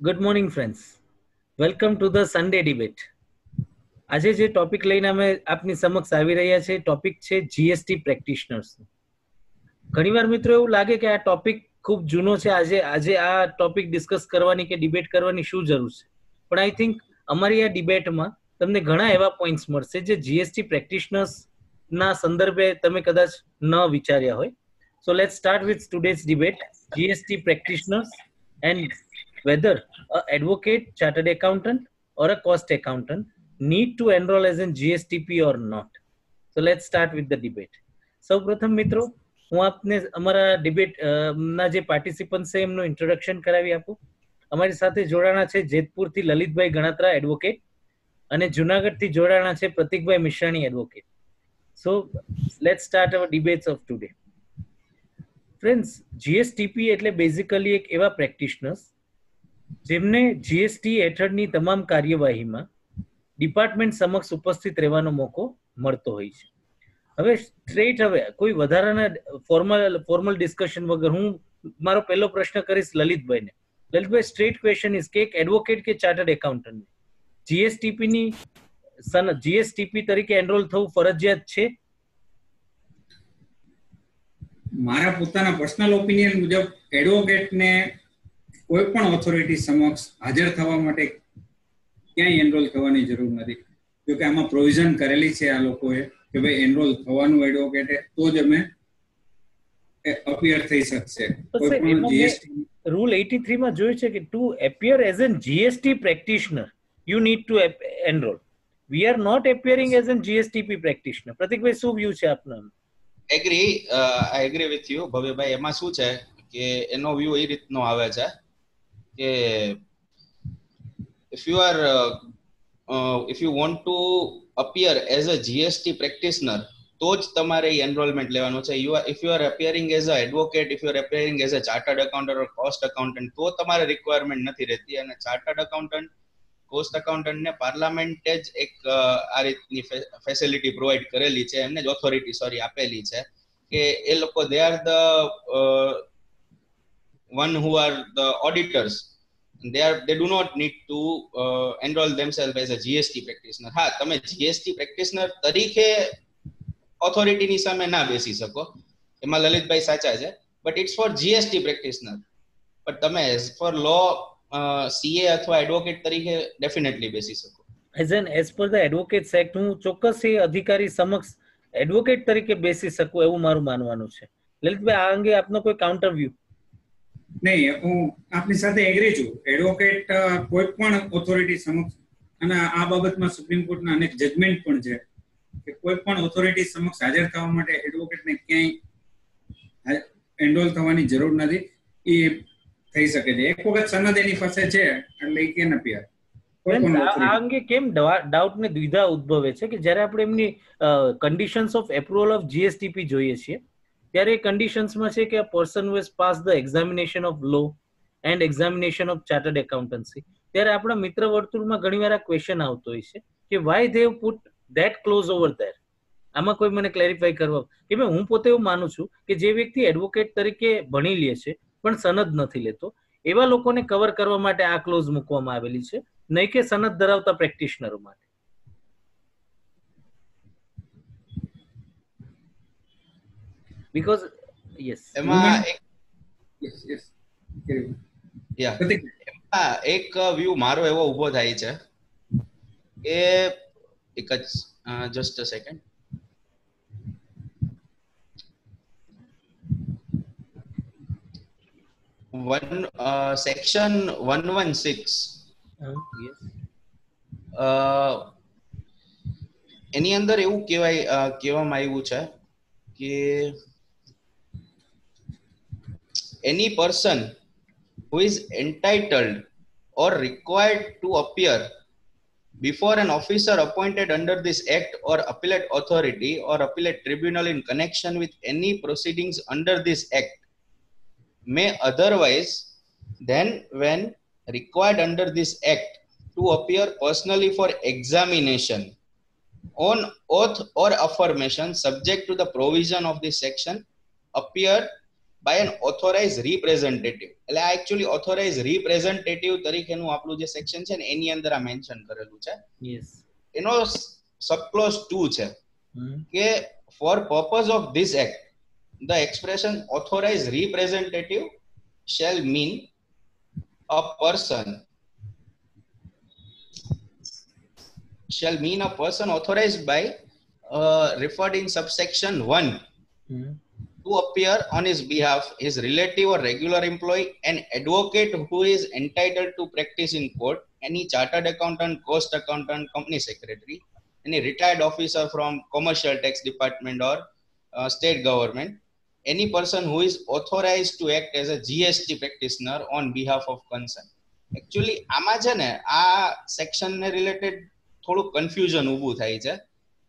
Good morning friends, welcome to the Sunday debate. આજે જે topic લઈને અમે આપની સમક્ષ આવી રહ્યા છે ટોપિક છે જીએસટી પ્રેક્ટિશનર્સ. ઘણીવાર મિત્રો એવું લાગે કે આ ટોપિક ખૂબ જૂનો છે, આજે આ ટોપિક ડિસ્કસ કરવાની કે ડિબેટ કરવાની શું જરૂર છે, પણ આઈ થિંક અમારી આ ડિબેટમાં તમને ઘણા એવા પોઈન્ટ્સ મળશે જે જીએસટી પ્રેક્ટિશનર્સ ના સંદર્ભે તમે કદાચ ન વિચાર્યા હોય. સો let's start with today's debate, GST practitioners and whether a advocate, chartered accountant or a cost accountant need to enroll as in GSTP or not. So let's start with the debate. સૌ પ્રથમ મિત્રો, હું આપને અમારા debate ના જે participant છે એમનું ઇન્ટ્રોડક્શન કરાવી આપું. અમારી સાથે જોડાણા છે જેતપુરથી લલિતભાઈ ગણાત્રા એડવોકેટ અને જુનાગઢથી જોડાણા છે Pratikbhai Mishrani advocate. So let's start our debates of today. Friends, GSTP એટલે બેઝિકલી એક એવા પ્રેક્ટિશનર્સ જેમને જીએસટી હેઠળની તમામ કાર્યવાહીમાં ડિપાર્ટમેન્ટ સમક્ષ ઉપસ્થિત રહેવાનો મોકો મળતો હોય છે. હવે કોઈ વધારાના ફોર્મલ ડિસ્કશન વગર હું મારો પહેલો પ્રશ્ન કરીશ લલિતભાઈને. લલિતભાઈ, સ્ટ્રેટ ક્વેશ્ચન ઇઝ કે એડવોકેટ કે ચાર્ટર્ડ એકાઉન્ટન્ટ જીએસટીપી તરીકે એનરોલ થવું ફરજિયાત છે? મારા પોતાના પર્સનલ ઓપિનિયન મુજબ એડવોકેટને કોઈ પણ ઓથોરિટી સમક્ષ હાજર થવા માટે ક્યાંય એનરોલ થવાની જરૂર નથી. જો કે આમાં પ્રોવિઝન કરેલી છે આ લોકોએ કે ભાઈ એનરોલ થવાનું એડવોકેટે તો જ અમે અપિયર થઈ શકશે. કોઈ પણ જીએસટી રૂલ 83 માં જોયું છે કે to appear as an GST practitioner you need to enrol. We are not appearing as an GSTP practitioner. Pratikbhai, શું વ્યૂ છે આપનો? I agree with you Bhavyabhai. એમાં શું છે કે એનો વ્યૂ એ રીતનો આવે છે કે if you want to appear as a GST practitioner તો જ તમારે એનરોલમેન્ટ લેવાનું છે. if you are appearing as a advocate, if you are appearing as a chartered accountant or cost accountant તો તમારે રિક્વાયરમેન્ટ નથી રહેતી. અને ચાર્ટર્ડ એકાઉન્ટન્ટ, કોસ્ટ એકાઉન્ટન્ટ ને પાર્લામેન્ટે જ એક આ રીતની ફેસિલિટી પ્રોવાઈડ કરેલી છે, એમને જ ઓથોરિટી આપેલી છે કે એ લોકો they are the one who are the auditors. They do not need to enroll themselves as a GST practitioner. હા, તમે GST practitioner તરીકે ઓથોરિટીની સામે ના બેસી શકો, એમાં લલિતભાઈ સાચા છે, but it's for GST practitioner. But તમે એઝ ફોર લો સીએ અથવા એડવોકેટ તરીકે ડેફિનેટલી બેસી શકો. As per the advocates act હું ચોક્કસ એ અધિકારી સમક્ષ એડવોકેટ તરીકે બેસી શકું એવું મારું માનવાનું છે. લલિતભાઈ, આ અંગે આપનો કોઈ કાઉન્ટર વ્યૂ? નહીં, હું આપની સાથે એગ્રી છું. એડવોકેટ કોઈ પણ ઓથોરિટી સમક્ષ, અને આ બાબતમાં સુપ્રીમ કોર્ટના અનેક જજમેન્ટ પણ છે કે કોઈ પણ ઓથોરિટી સમક્ષ હાજર થવા માટે એડવોકેટને ક્યાંય એનરોલ થવાની જરૂર નથી. એ થઈ શકે છે. એક વખત સનદ એની પાસે છે એટલે એ કેન અપિયર. આ અંગે કેમ ડાઉટ ને દ્વિધા ઉદ્ભવે છે કે જ્યારે આપણે એમની conditions of approval of GSTP જોઈએ છીએ ત્યારે એ કન્ડિશન્સમાં છે કે person who has pass the examination of law and examination of chartered accountancy. ત્યારે આપણા મિત્ર વર્તુળમાં ઘણીવાર આ ક્વેશ્ચન આવતો હોય છે કે why they put that clause over there. આમાં કોઈ મને ક્લેરિફાઈ કરવા કે હું પોતે એવું માનું છું કે જે વ્યક્તિ એડવોકેટ તરીકે ભણી લે છે પણ સનદ નથી લેતો, એવા લોકોને કવર કરવા માટે આ ક્લોઝ મૂકવામાં આવેલી છે, નહીં કે સનદ ધરાવતા પ્રેક્ટિશનરો માટે. બીકોઝ એમાં એક વ્યૂ મારો એવો ઉભો થાય છે કે એક જ જસ્ટ અ સેકન્ડ. સેક્શન 116 એની અંદર એવું કહેવામાં આવ્યું છે કે any person who is entitled or required to appear before an officer appointed under this act or appellate authority or appellate tribunal in connection with any proceedings under this act may otherwise than when required under this act to appear personally for examination on oath or affirmation subject to the provision of this section appear by an authorized representative. એટલે આ actually authorized representative તરીકેનું આપણું જે section છે ને એની અંદર આ mention કરેલું છે. Yes. એનો સબક્લોઝ 2 છે કે for purpose of this act the expression authorized representative shall mean a person authorized by referred in subsection 1 to appear on his behalf, his relative or regular employee, an advocate who is entitled to practice in court, any chartered accountant, cost accountant, company secretary, any retired officer from commercial tax department or state government, any person who is authorized to act as a GST practitioner on behalf of concern. Actually આમાં છે ને આ section ને related થોડું confusion ઊભું થાય છે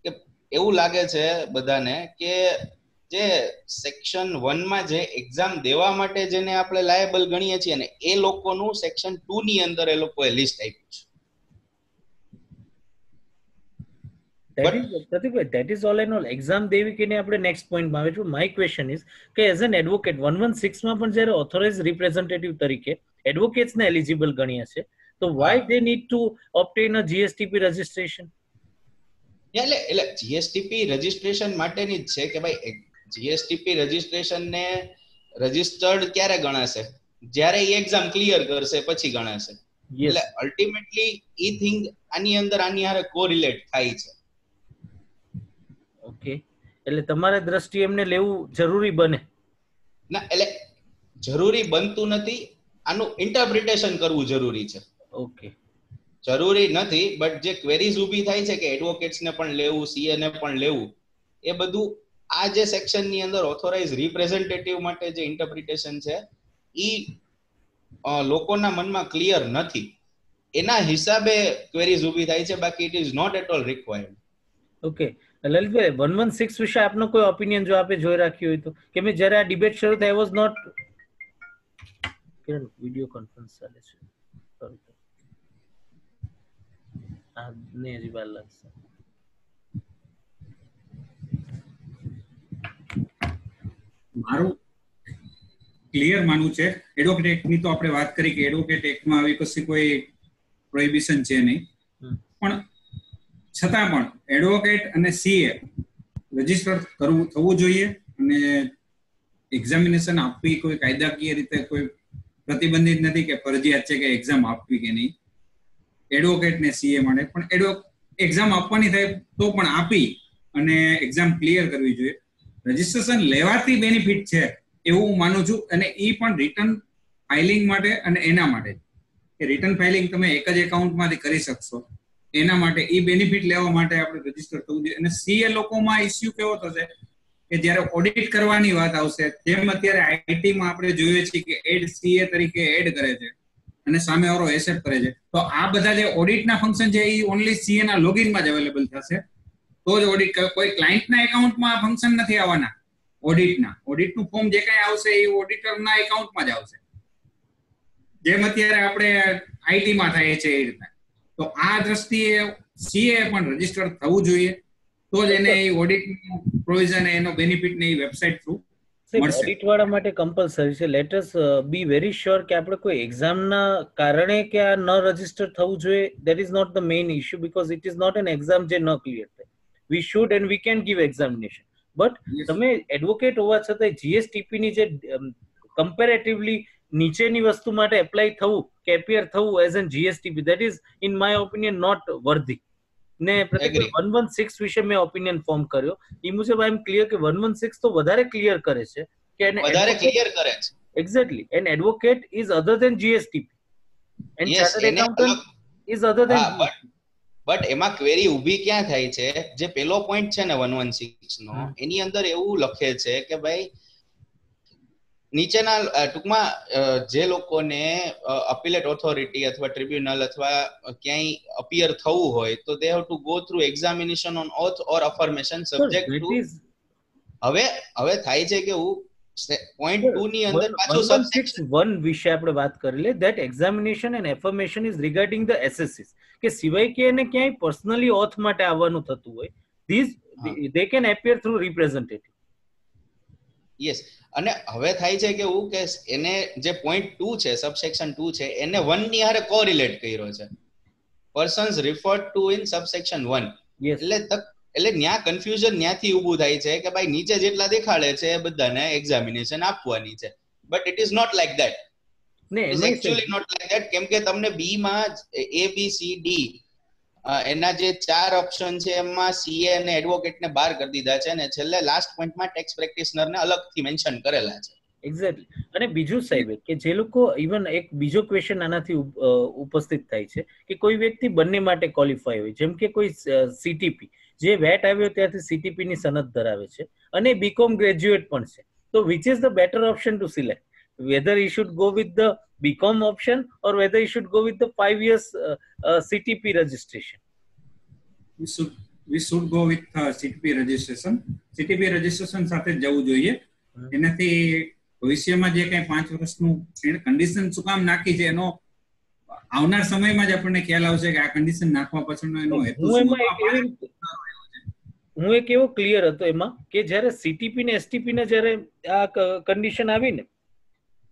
કે એવું લાગે છે બધાને કે જે સેક્શન 1 માં જે એક્ઝામ દેવા માટે જેને આપણે લાયબલ ગણીએ છીએ ને એ લોકોનું સેક્શન 2 ની અંદર એ લોકોએ લિસ્ટ આપ્યું છે. That is all and all. Exam દેવી કે ને આપણે નેક્સ્ટ પોઈન્ટ માં આવે છે. My question is કે એઝ એન એડવોકેટ 116 માં પણ જ્યારે ઓથોરાઇઝ રિપ્રેઝેન્ટેટિવ તરીકે એડવોકેટ્સ ને એલિજિબલ ગણ્યા છે તો why they need to obtain a GSTP registration? એટલે GSTP રજિસ્ટ્રેશન માટેની જ છે કે ભાઈ GSTP રજિસ્ટ્રેશન ને રજિસ્ટર્ડ ક્યારે ગણાશે જ્યારે એ એક્ઝામ ક્લિયર કરશે પછી ગણાશે. એટલે અલ્ટિમેટલી ઈ થિંગ આની અંદર આની હારે કોરિલેટ થાય છે. ઓકે, એટલે તમારા દ્રષ્ટિએ એમને લેવું જરૂરી બને ના? એટલે જરૂરી બનતું નથી, આનું ઇન્ટરપ્રિટેશન કરવું જરૂરી છે. ઓકે, જરૂરી નથી, બટ જે ક્વેરીઝ ઊભી થાય છે કે એડવોકેટ્સ ને પણ લેવું, સીએ ને પણ લેવું, એ બધું આ જે સેક્શન ની અંદર ઓથોરાઇઝ રિપ્રેઝેન્ટેટિવ માટે જે ઇન્ટરપ્રિટેશન છે ઈ લોકોના મનમાં ક્લિયર નથી, એના હિસાબે ક્વેરીઝ ઊભી થાય છે, બાકી it is not at all required. Okay, Lalitbhai 116 વિશે આપનો કોઈ ઓપિનિયન જો આપે જોઈ રાખ્યું હોય તો? કે મેં જ્યારે આ ડિબેટ શરૂ થઈ વોઝ નોટ વિડિયો કોન્ફરન્સ ચાલે છે ને હજી વાર લાગશે. મારું ક્લિયર માનવું છે એડવોકેટ એક્ટ ની તો આપણે વાત કરી કે એડવોકેટ એક્ટમાં આવી કશી કોઈ પ્રોહિબિશન છે નહીં, પણ છતાં પણ એડવોકેટ અને સીએ રજીસ્ટર થવું જોઈએ અને એક્ઝામિનેશન આપવી કોઈ કાયદાકીય રીતે કોઈ પ્રતિબંધિત નથી કે ફરજિયાત છે કે એક્ઝામ આપવી કે નહીં એડવોકેટ ને સીએ માટે, પણ એક્ઝામ આપવાની થાય તો પણ આપી અને એક્ઝામ ક્લિયર કરવી જોઈએ. રજીસ્ટ્રેશન લેવાથી બેનિફિટ છે એવું હું માનું છું, અને એ પણ રિટર્ન ફાઇલિંગ માટે અને એના માટે કે રિટર્ન ફાઇલિંગ તમે એક જ એકાઉન્ટમાંથી કરી શકશો, એના માટે એ બેનિફિટ લેવા માટે આપણે રજીસ્ટર થવું જોઈએ. અને સીએ લોકોમાં ઇસ્યુ કેવો થશે કે જ્યારે ઓડિટ કરવાની વાત આવશે, જેમ અત્યારે આઈટીમાં આપણે જોઈએ છીએ કે એડ સીએ તરીકે એડ કરે છે અને સામેવાળો એસેપ્ટ કરે છે, તો આ બધા જે ઓડિટના ફંક્શન છે એ ઓનલી સીએ ના લોગિનમાં જ અવેલેબલ થશે, તો જ ઓડિટ કોઈ ક્લાયન્ટના એકાઉન્ટમાં આ ફંક્શન નથી આવવાના. ઓડિટનું ફોર્મ જે કઈ આવશે એ ઓડિટરના એકાઉન્ટમાં જ આવશે, જેમ અત્યારે આપણે આઈટીમાં થાય છે એ રીતના. તો આ દ્રષ્ટિએ સીએ પણ રજીસ્ટર થવું જોઈએ, તો જ એને એ ઓડિટનું પ્રોવિઝન એનો બેનિફિટ ને એ વેબસાઇટ થ્રુ મળશે. ઓડિટ વાળા માટે કમ્પલસરી છે. Let us be very sure કે આપણે કોઈ એક્ઝામના કારણે કે આ ન રજીસ્ટર થવું જોઈએ, that is not the main issue, because it is not an exam જે ન ક્લિયર થાય. We should and we can give examination, but તમે એડવોકેટ હોવા છતાં જીએસટીપી ની જે કમ્પેરેટિવલી નીચેની વસ્તુ માટે એપ્લાય થવું કે એપિયર થવું as an GSTP, that is in my opinion not worthy. ને પ્રતિક 116 વિશે મેં ઓપિનિયન ફોર્મ કર્યો એ મુજબ આઈ એમ ક્લિયર કે 116 તો વધારે ક્લિયર કરે છે કે વધારે ક્લિયર કરે છે. Exactly, an advocate is other than GSTP and chartered accountant is other than. But એમાં ક્વેરી ઊભી ક્યાં થાય છે, જે પેલો પોઈન્ટ છે ને 116 નો, એની અંદર એવું લખે છે કે ભાઈ નીચેના ટૂંકમાં જે લોકોને અપીલેટ ઓથોરિટી અથવા ટ્રિબ્યુનલ અથવા ક્યાંય અપિયર થવું હોય તો they have to go through examination on oath or affirmation subject to. હવે થાય છે કે પોઈન્ટ 2 ની અંદર પાછું સબસેક્શન 1 વિશે આપણે વાત કરી લે, that examination and affirmation is regarding the એસએસસીસ, કે સિવાય કે એને ક્યાંય પર્સનલી ઓથ માટે આવવાનું થતું હોય, these they can appear through representative. Yes, અને હવે થાય છે કે એવું કે એને જે પોઈન્ટ 2 છે, સબસેક્શન 2 છે, એને 1 ની હારે કોરિલેટ કર્યો છે. Persons referred to in subsection 1. Yes એટલે ન્યા કન્ફ્યુઝન ન્યાથી ઊભું થાય છે કે ભાઈ નીચે જેટલા દેખાડે છે એ બધાને એક્ઝામિનેશન આપવાની છે, but it is not like that. ને it is actually not like that, કેમ કે તમને બી માં A B C D એના જે 4 ઓપ્શન છે એમાં સીએ અને એડવોકેટ ને બહાર કરી દીધા છે, અને છેલ્લે લાસ્ટ પોઈન્ટમાં ટેક્સ પ્રેક્ટિશનર ને અલગથી મેન્શન કરેલા છે. એક્ઝેક્ટલી. અને બીજું સાહેબ કે જે લોકો ઇવન એક બીજો ક્વેશ્ચન આનાથી ઉપસ્થિત થાય છે કે કોઈ વ્યક્તિ બંને માટે ક્વોલિફાય હોય, જેમ કે કોઈ સીટીપી જે વેટ આવ્યો ત્યાંથી સીટીપી ની સનદ ધરાવે છે અને બીકોમ ગ્રેજ્યુએટ પણ છે, તો which is the better option to select, whether he should go with the BCom option or whether he should go with the 5 years CTP registration? We should go with CTP registration. CTP registration સાથે જવું જોઈએ. એનાથી ભવિષ્યમાં જે કંઈ 5 વર્ષનું condition શું કામ નાખી છે એનો આવનાર સમયમાં જ આપણને ખ્યાલ આવશે કે આ કન્ડિશન નાખવા પાછળનો એનો હેતુ શું હતો. હું એક એવો ક્લિયર હતો એમાં કે જ્યારે સીટીપી ને એસટીપી ને જ્યારે આ કન્ડિશન આવી ને,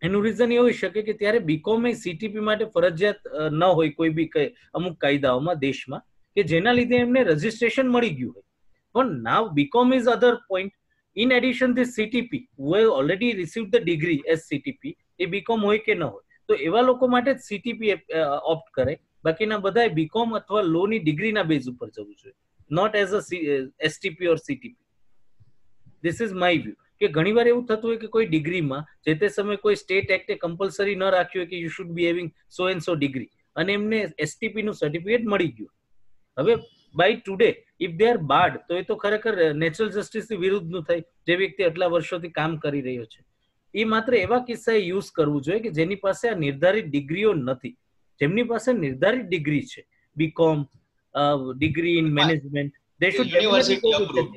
એનું રીઝન એ હોઈ શકે કે ત્યારે બીકોમ એ સીટીપી માટે ફરજિયાત ન હોય કોઈ બી અમુક કાયદાઓમાં દેશમાં, કે જેના લીધે એમને રજીસ્ટ્રેશન મળી ગયું હોય. પણ now BCom is other point. In addition this CTP who have already received the degree as CTP, એ બીકોમ હોય કે ન હોય, તો એવા લોકો માટે જ સીટીપી ઓપ્ટ કરે. બાકીના બધા બીકોમ અથવા લો ની ડિગ્રીના બેઝ ઉપર જવું જોઈએ, not as a STP or CTP. This is my view. કે ઘણીવાર એવું થતું હોય કે કોઈ ડિગ્રીમાં જે તે સમયે કોઈ સ્ટેટ એક્ટે કમ્પલસરી ન રાખ્યું હોય કે you should be having so and so degree, અને એમને એસટીપી નું સર્ટિફિકેટ મળી ગયું. હવે by today if they are barred, તો એ તો ખરેખર નેચરલ જસ્ટિસની વિરુદ્ધનું થાય. જે વ્યક્તિ આટલા વર્ષોથી કામ કરી રહ્યો છે, એ માત્ર એવા કિસ્સાએ યુઝ કરવું જોઈએ કે જેની પાસે આ નિર્ધારિત ડિગ્રીઓ નથી. જેમની પાસે નિર્ધારિત ડિગ્રી છે, B Com, degree in management, they should university approve.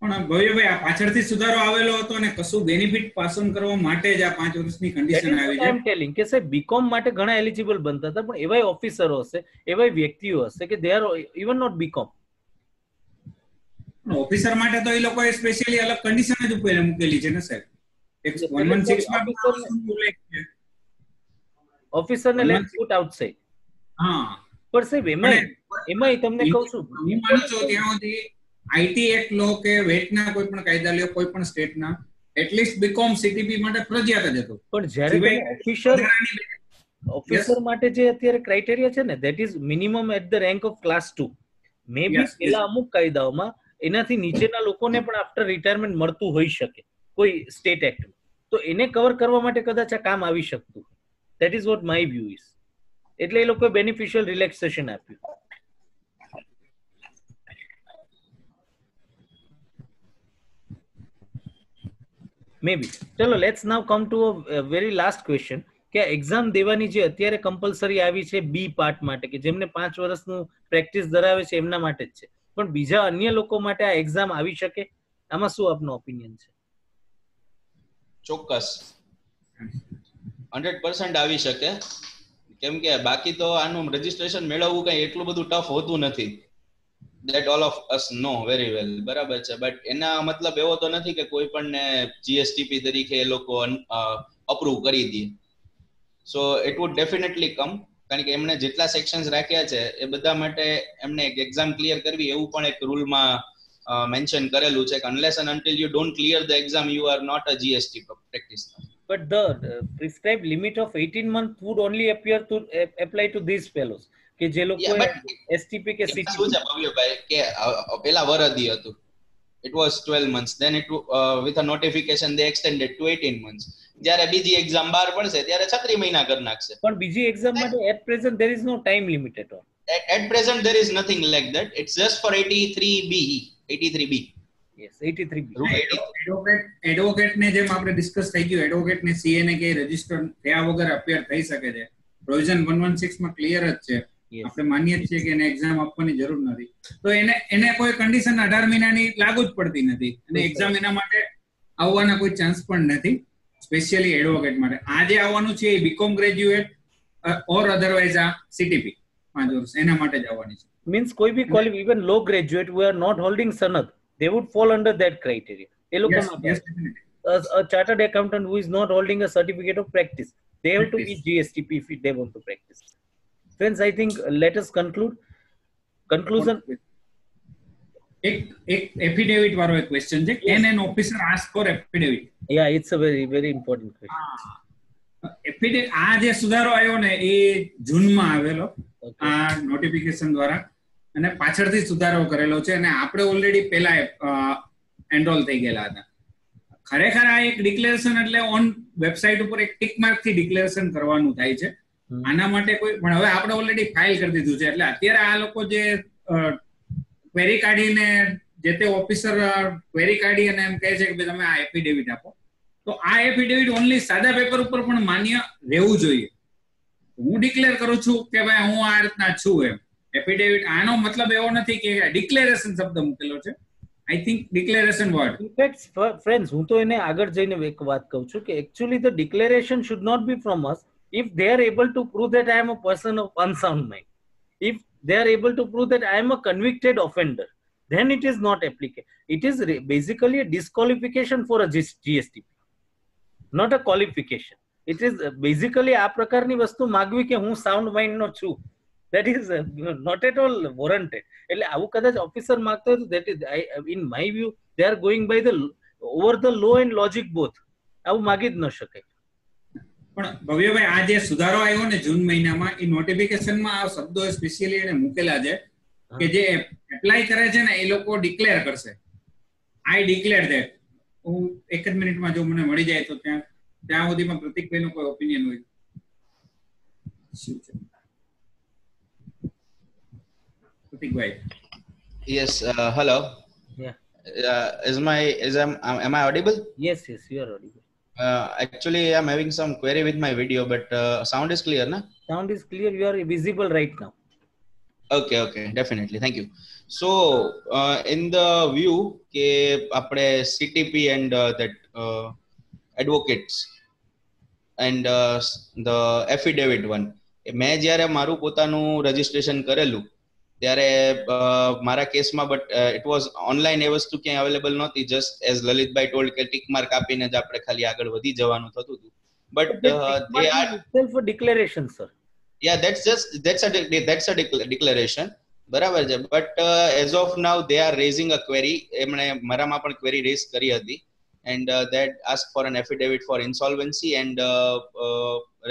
પણ ભવ્યભાઈ આ પાછળથી સુધારો આવેલો હતો અને કશું બેનિફિટ પાસન કરવા માટે જ આ 5 વર્ષની કન્ડિશન આવી છે. આઈ એમ ટેલિંગ કે સાહેબ બીકોમ માટે ઘણા એલિજિબલ બનતા હતા, પણ એવાય ઓફિસરો હશે, એવાય વ્યક્તિઓ હશે કે they are even not B Com. Officer માટે તો એ લોકોએ સ્પેશિયલી અલગ કન્ડિશન જ ઉપર મૂકેલી છે ને સાહેબ. 116 માં ઓફિસરને લેટ્સ પુટ આઉટસાઇડ. હા, પણ સાહેબ એમાં તમને કહું છું, હું માનું છું ત્યાં સુધી આઈટી એક્ટ લો કે વેટના કોઈ પણ કાયદા લ્યો કોઈ પણ સ્ટેટના, એટલીસ્ટ બીકોમ સીટીપી માટે ફરજિયાત જ હતું. પણ જ્યારે ઓફિસર માટે જે અત્યારે ક્રાઇટેરિયા છે ને, that is minimum at the rank of class 2. May be પેલા અમુક કાયદાઓમાં એનાથી નીચેના લોકોને પણ આફ્ટર રિટાયરમેન્ટ મળતું હોઈ શકે કોઈ સ્ટેટ એક્ટ, તો એને કવર કરવા માટે કદાચ આ કામ આવી શકતું. That is what my view is. એટલે એ લોકોએ બેનિફિશિયલ રિલેક્સેશન આપ્યું. મેબી. ચલો let's now come to a very last question કે એક્ઝામ દેવાની જે અત્યારે કમ્પલસરી આવી છે બી પાર્ટ માટે, કે જેમને 5 વર્ષનું પ્રેક્ટિસ ધરાવે છે એમના માટે જ છે, પણ બીજા અન્ય લોકો માટે આ એક્ઝામ આવી શકે? આમાં શું આપનો ઓપિનિયન છે? ચોક્કસ 100% આવી શકે, કેમ કે બાકી તો આનું રજીસ્ટ્રેશન મેળવવું કઈ એટલું બધું ટફ હોતું નથી. that all of us know very well, બરાબર છે. બટ એના મતલબ એવો તો નથી કે કોઈ પણ ને જીએસટીપી તરીકે એ લોકો અપ્રૂવ કરી દે. સો ઇટ વુડ ડેફિનેટલી કમ, કારણ કે એમણે જેટલા સેક્શન્સ રાખ્યા છે એ બધા માટે એમને એક એક્ઝામ ક્લિયર કરવી એવું પણ એક રૂલમાં મેન્શન કરેલું છે કે unless and until you don't clear the exam you are not a GST practitioner. But the prescribed limit of 18 months would only appear to apply to these fellows કે જે લોકો એસટીપી કે સીટીપી. શું છે ભવ્યભાઈ કે પેલા વરદી હતું, it was 12 months, then it with a notification they extended to 18 months. જ્યારે બીજી એક્ઝામ બહાર પડશે ત્યારે 36 મહિના કરી નાખશે. પણ બીજી એક્ઝામ માટે at present there is no time limit at all. At present there is nothing like that. It's just for 83B. Yes, 83B. Advocate ને જેમ આપણે ડિસ્કસ થઈ ગયું, એડવોકેટ ને સીએ ને કે રજિસ્ટર થયા વગર અપીયર થઈ શકે છે. પ્રોવિઝન 116 માં ક્લિયર જ છે. આપણે માનીએ છીએ કે એને એક્ઝામ આપવાની જરૂર નથી, તો એને કોઈ કન્ડિશન 18 મહિનાની લાગુ જ પડતી નથી, અને એક્ઝામ એના માટે આવવાના કોઈ ચાન્સ પણ નથી, સ્પેશિયલી એડવોકેટ માટે. આજે આવવાનું છે એ બીકોમ ગ્રેજ્યુએટ ઓર અધરવાઇઝ આ સીટીપી 5 વર્ષ એના માટે જ આવવાની છે. મીન્સ કોઈ be qualified, even law graduate who are not holding sanad, they would fall under that criteria. A Yes, લોકોમાં yes, definitely. a chartered accountant who is not holding a certificate of practice, they have to be GSTP if they want to practice. Friends, I think let us conclusion. એક affidavit વાળો એક question છે, can an officer ask for affidavit? Yeah, it's a very very important question. Affidavit આ જે સુધારો આવ્યો ને એ જૂનમાં આવેલો આ નોટિફિકેશન દ્વારા, અને પાછળથી સુધારો કરેલો છે, અને આપણે ઓલરેડી પહેલા એનરોલ થઈ ગયેલા હતા. ખરેખર આ એક ડિક્લેરેશન એટલે ઓન વેબસાઇટ ઉપર એક ટિક માર્ક થી ડિક્લેરેશન કરવાનું થાય છે. આના માટે કોઈ પણ હવે આપણે ઓલરેડી ફાઇલ કરી દીધું છે, એટલે અત્યારે આ લોકો જે ક્વેરી કાઢીને જે તે ઓફિસર ક્વેરી કાઢી અને એમ કહે છે કે તમે આ એફિડેવિટ આપો, તો આ એફિડેવિટ ઓનલી સાદા પેપર ઉપર પણ માન્ય રહેવું જોઈએ. હું ડિક્લેર કરું છું કે ભાઈ હું આ રીતના છું એમ. એફિડેવિટ આનો મતલબ એવો નથી કે ડિક્લેરેશન શબ્દ મૂકેલો છે. I think declaration word. In fact, friends, હું તો એને આગળ જઈને એક વાત કહું છું કે actually the declaration should not be from us if they are able to prove that I am a person of unsound mind. If they are able to prove that I am a convicted offender, then it is not applicable. It is basically a disqualification for a GSTP, not a qualification. It is basically આ પ્રકારની વસ્તુ માગવી કે હું sound mind નો છું, that is not at all warranted. એટલે આવું કદાચ officer માંગતો હોય તો that is, in my view, they are going by the over the law and logic both. આવું માગી જ ન શકાય. પણ ભવ્યભાઈ આ જે સુધારો આવ્યો ને જૂન મહિનામાં, એ નોટિફિકેશનમાં આ શબ્દો સ્પેશિયલી એને મૂકેલા છે કે જે એપ્લાય કરે છે ને એ લોકો ડિક્લેર કરશે, આઈ ડિક્લેર ધેટ. હું એક જ મિનિટમાં જો મને મળી જાય તો ત્યાં સુધીમાં પ્રતિકભાઈનો કોઈ ઓપિનિયન હોય શું છે? પ્રતિકભાઈ. Yes, hello. Yeah. Am I audible? Yes, you are audible. Actually, I'm having some query with my video, but sound is clear, na? Sound is clear. You are visible right now. Okay, definitely. Thank you. So, in the view, ke apne CTP and that advocates and the affidavit one, મેં જ્યારે મારું પોતાનું registration કરેલું ત્યારે મારા કેસમાં but it was online એ વસ્તુ ક્યાંય અવેલેબલ નહોતી. જસ્ટ એઝ લલિતભાઈ ટોલ્ડ કે ટિક માર્ક આપીને જ આપણે ખાલી આગળ વધી જવાનું થતું હતું. But they are itself a declaration, sir. Yeah, that's a declaration. બરાબર છે. But as of now they are raising a query. એમણે મારામાં પણ ક્વેરી રેઝ કરી હતી, and that asked for an affidavit for insolvency and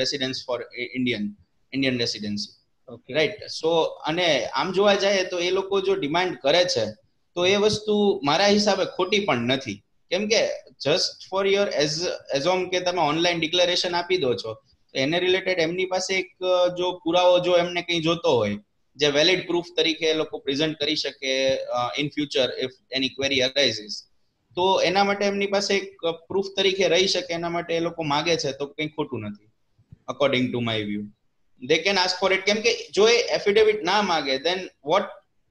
residence for Indian residency. Okay. Right. So અને આમ જોવા જાય તો એ લોકો જો ડિમાન્ડ કરે છે તો એ વસ્તુ મારા હિસાબે ખોટી પણ નથી. કેમ કે જસ્ટ ફોર યોર એઝ ઓમ કે તમે ઓનલાઈન ડિક્લેરેશન આપી દો છો, તો એને રિલેટેડ એમની પાસે એક જો પુરાવો જો એમને કંઈ જોતો હોય જે વેલિડ પ્રૂફ તરીકે એ લોકો પ્રેઝન્ટ કરી શકે in future if any query arises, તો એના માટે એમની પાસે એક પ્રૂફ તરીકે રહી શકે, એના માટે એ લોકો માગે છે તો કંઈ ખોટું નથી according to my view. they can ask for it. કેમ કે જો એ એફિડેવિટ ના માગે then what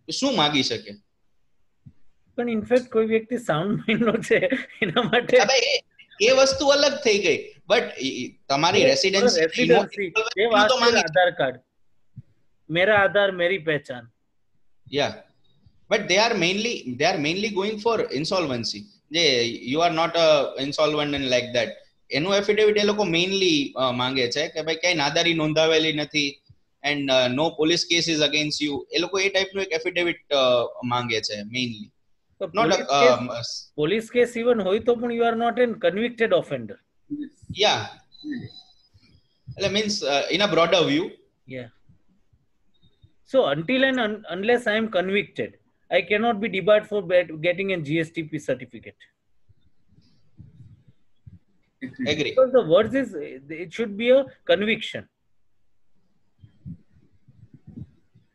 શું માગી શકે? પણ ઇનફેક્ટ કોઈ વ્યક્તિ સાઉન્ડ માઇન્ડ નો છે એના માટે હવે એ વસ્તુ અલગ થઈ ગઈ. બટ તમારી રેસિડેન્સી એ વાત છે આધાર કાર્ડ, મેરા આધાર મેરી પહેચાન. yeah, but they are mainly going for insolvency. જે you are not a insolvent and like that. એનું એફિડેવિટ એ લોકો મેઇનલી માંગે છે કે ભાઈ કઈ નાદારી નોંધાવેલી નથી and no police case is against you. એ લોકો એ ટાઈપનું એક એફિડેવિટ માંગે છે મેઇનલી. પોલીસ કેસ ઇવન હોય તો પણ you are not an convicted offender. Yeah, એટલે means in a broader view. Yeah. So until and unless I am convicted, I cannot be debarred for getting a GSTP certificate. Agree. Because the words is, it should be a conviction.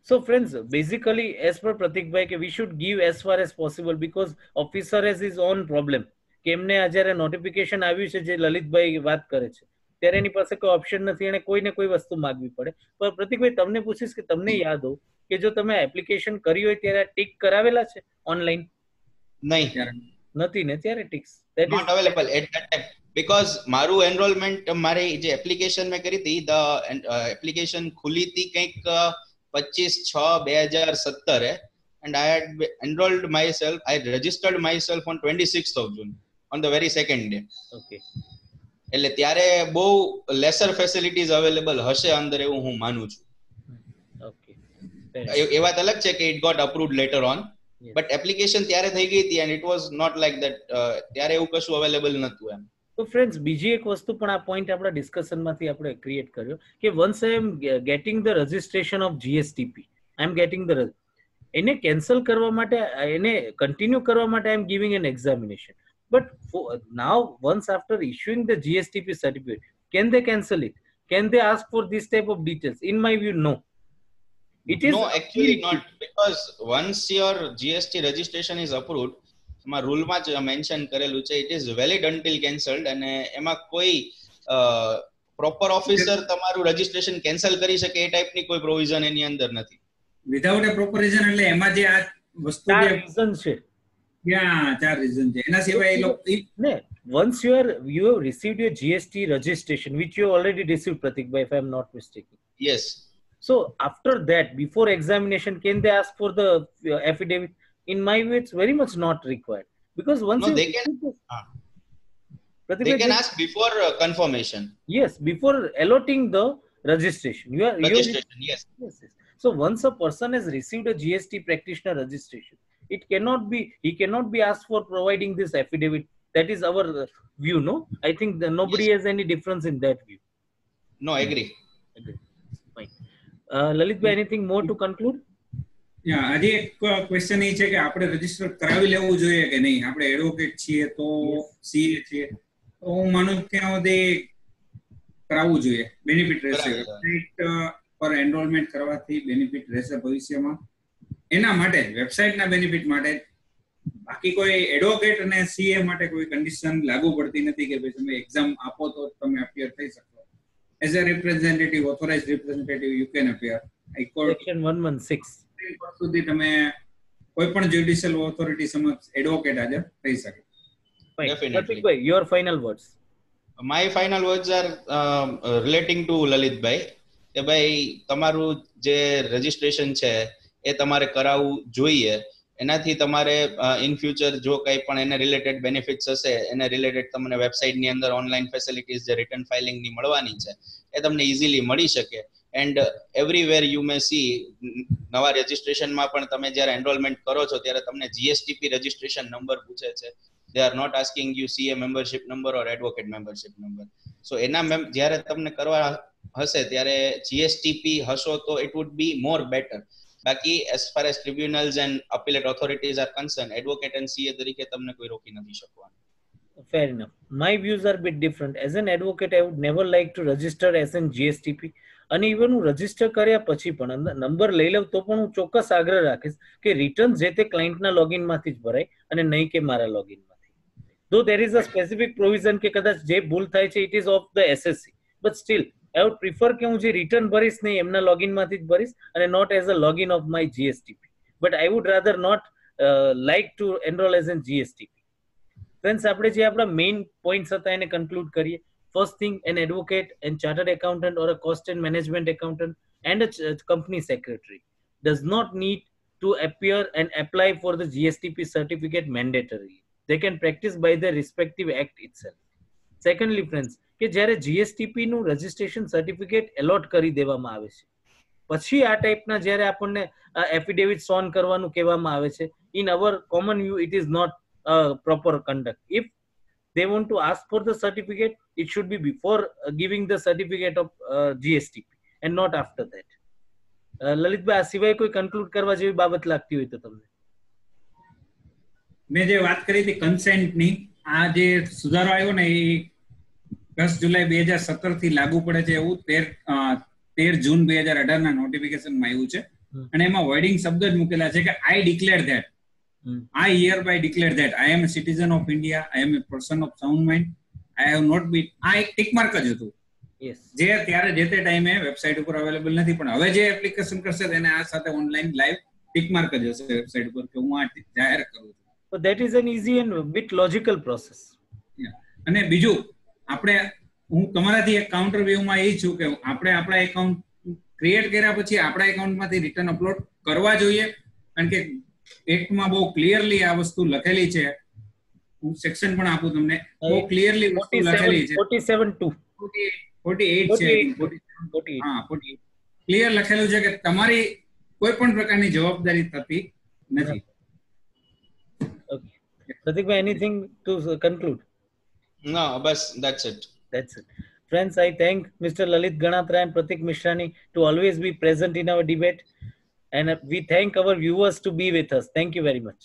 So friends, basically as per Pratik bhai, we should give as far as possible, because officer has his own problem. કે એમને જ્યારે notification આવ્યું છે જે લલિતભાઈ વાત કરે છે ત્યારે એની પાસે કોઈ ઓપ્શન નથી, એને કોઈ ને કોઈ વસ્તુ માગવી પડે. પણ પ્રતિકભાઈ તમને પૂછીશ કે તમને યાદ હો કે જો તમે એપ્લિકેશન કરી હોય ત્યારે ટિક કરાવેલા છે ઓનલાઈન? નહીં, નથી ને ત્યારે ticks not available at that time. Because મારું એનરોલમેન્ટ, મારી જે એપ્લિકેશન મેં કરી હતી, એપ્લિકેશન ખુલી હતી કંઈક 25/6/2017 and I had enrolled myself. I registered myself on 26th of June, on the very second day. Okay. એટલે ત્યારે બહુ લેસર ફેસિલિટીઝ અવેલેબલ હશે અંદર એવું હું માનું છું. Okay. એ વાત અલગ છે કે it got approved later on, but application ત્યારે થઈ ગઈ હતી and it was not like that. ત્યારે એવું કશું અવેલેબલ નતું એમ. તો ફ્રેન્ડ્સ બીજી એક વસ્તુ પણ આ પોઈન્ટ આપણા ડિસ્કશનમાંથી આપણે ક્રિએટ કર્યો કે once I am getting the registration of GSTP, I am getting the એને કેન્સલ કરવા માટે, એને કન્ટિન્યુ કરવા માટે I am giving an examination. But now, once after issuing the GSTP certificate, can they cancel it? Can they ask for this type of details? In my view, no. It is no, actually not, because once your GST registration is approved, માં રૂલમાં જ mention કરેલું છે it is valid until cancelled, અને એમાં કોઈ proper officer તમારું registration cancel કરી શકે એ ટાઈપની કોઈ પ્રોવિઝન એની અંદર નથી. વિધાઉટ એ પ્રોપર રીઝન એટલે એમાં જે આ વસ્તુ ચાર રીઝન છે. ચાર રીઝન છે. એના સિવાય એ લોકો ને once you have received your GST registration, which you already received, Pratik bhai, if I am not mistaken. Yes. So after that, before examination, can they ask for the affidavit? In my view, it's very much not required, because once no, they can ask before confirmation. Yes, before allotting the registration. Registration, yes. So once a person has received a GST practitioner registration, he cannot be asked for providing this affidavit. That is our view, no? I think nobody has any difference in that view. No, I agree. Fine. Lalit bhai, anything more to conclude? આજે એક question એ છે કે આપણે register કરાવી લેવું જોઈએ કે નહીં. આપણે એડવોકેટ છીએ તો સીએ છીએ તો હું માનું ત્યાં સુધી કરાવવું જોઈએ. બેનિફિટ રહેશે, વેબસાઇટ પર એનરોલમેન્ટ કરવાથી બેનિફિટ રહેશે ભવિષ્યમાં. એના માટે વેબસાઇટના બેનિફિટ માટે, બાકી કોઈ એડવોકેટ અને સીએ માટે કોઈ કન્ડિશન લાગુ પડતી નથી કે ભાઈ તમે એક્ઝામ આપો તો તમે અપિયર થઈ શકો. As a representative, authorised representative you can appear. Section 116 સુધી તમે કોઈ પણ જ્યુડિશિયલ ઓથોરિટી સમક્ષ એડવોકેટ હાજર થઈ શકે. Definitely. Pratik bhai, your final words. My final words are relating to Lalit bhai. કે ભાઈ તમારું જે રજિસ્ટ્રેશન છે એ તમારે કરાવવું જોઈએ. એનાથી તમારે ઇન ફ્યુચર જો કંઈ પણ એને રિલેટેડ બેનિફિટ્સ હશે, એને રિલેટેડ તમને વેબસાઇટની અંદર ઓનલાઈન ફેસિલિટીઝ જે રિટર્ન ફાઇલિંગની મળવાની છે એ તમને ઇઝીલી મળી શકે. And everywhere you may C, નવા રજિસ્ટ્રેશનમાં પણ તમે જ્યારે એનરોલમેન્ટ કરો છો ત્યારે તમને GSTP રજિસ્ટ્રેશન નંબર પૂછે છે. they are not asking you CA membership number or advocate membership number. So એના જ્યારે તમને કરવા હશે ત્યારે GSTP હશો તો it would be more better. બાકી as far as tribunals and appellate authorities are concerned, advocate and CA તરીકે તમને કોઈ રોકી નથી શકવાનું. Fair enough. My views are a bit different. As an advocate, I would never like to register as an GSTP. અને even હું register કર્યા પછી પણ number લઈ લઉં તો પણ હું ચોક્કસ આગ્રહ રાખીશ કે રિટર્ન જે તે ક્લાયન્ટના લોગિનમાંથી જ ભરાય અને નહીં કે મારા લોગિનમાંથી. Though there is a specific provision કે કદાચ જે ભૂલ થાય છે it is of the SSC, but still I would prefer કે હું જે રિટર્ન ભરીશ નહીં એમના લોગિનમાંથી જ ભરીશ અને not as a login of my GSTP. But I would rather not like to enroll as an GSTP. Friends, આપણે જે આપણા મેઇન પોઈન્ટ્સ હતા એને કન્ક્લુડ કરીએ. First thing, an advocate and chartered accountant or a cost and management accountant and a company secretary does not need to appear and apply for the GSTP certificate mandatorily. They can practice by the respective act itself. Secondly, friends, કે જ્યારે GSTP નું registration certificate allot કરી દેવામાં આવે છે પછી આ ટાઈપના જ્યારે આપણને એફિડેવિટ સોન કરવાનું કહેવામાં આવે છે, in our common view it is not proper conduct. If they want to ask for the certificate, it should be before giving the certificate of GSTP and not after that. Lalit bhai, આ સિવાય કોઈ conclude કરવા જેવી બાબત લાગતી હોય તો તમને? મેં જે વાત કરી હતી કન્સેન્ટની, આ જે સુધારો આવ્યો ને એ 10 જુલાઈ 2017 થી લાગુ પડે છે એવું 13 જૂન 2018 ના નોટિફિકેશનમાં આવ્યું છે. અને એમાં વર્ડિંગ શબ્દ જ મૂકેલા છે કે I declare that, I hereby declare that I am a citizen of India, I am a person of sound mind, I have not been, આ એક ટિક માર્ક જ હતું જે ત્યારે જે તે ટાઈમે વેબસાઇટ ઉપર અવેલેબલ નથી, પણ હવે જે એપ્લિકેશન કરશે તેને આ સાથે ઓનલાઈન લાઈવ ટિક માર્ક જ હશે વેબસાઇટ ઉપર કે હું આ જાહેર કરું છું. So that is an easy and bit logical process. અને બીજું આપણે હું તમારાથી એક કાઉન્ટર વ્યૂમાં એ છું કે આપણે આપણા એકાઉન્ટ ક્રિએટ કર્યા પછી આપણા એકાઉન્ટમાંથી રિટર્ન અપલોડ કરવા જોઈએ, કારણ કે એક્ટમાં બહુ ક્લિયરલી આ વસ્તુ લખેલી છે. હું સેક્શન પણ આપું તમને. બહુ ક્લિયરલી વસ્તુ લખેલી છે. 47(2) 48 છે. 48. હા, 48 ક્લિયર લખેલું છે કે તમારી કોઈ પણ પ્રકારની જવાબદારી થતી નથી. Okay. Pratikbhai, anything to conclude? No, bas, that's it. That's it. Friends, I thank Mr. Lalit Ganatra and Pratik Mishrani to always be present in our debate. And we thank our viewers to be with us. Thank you very much.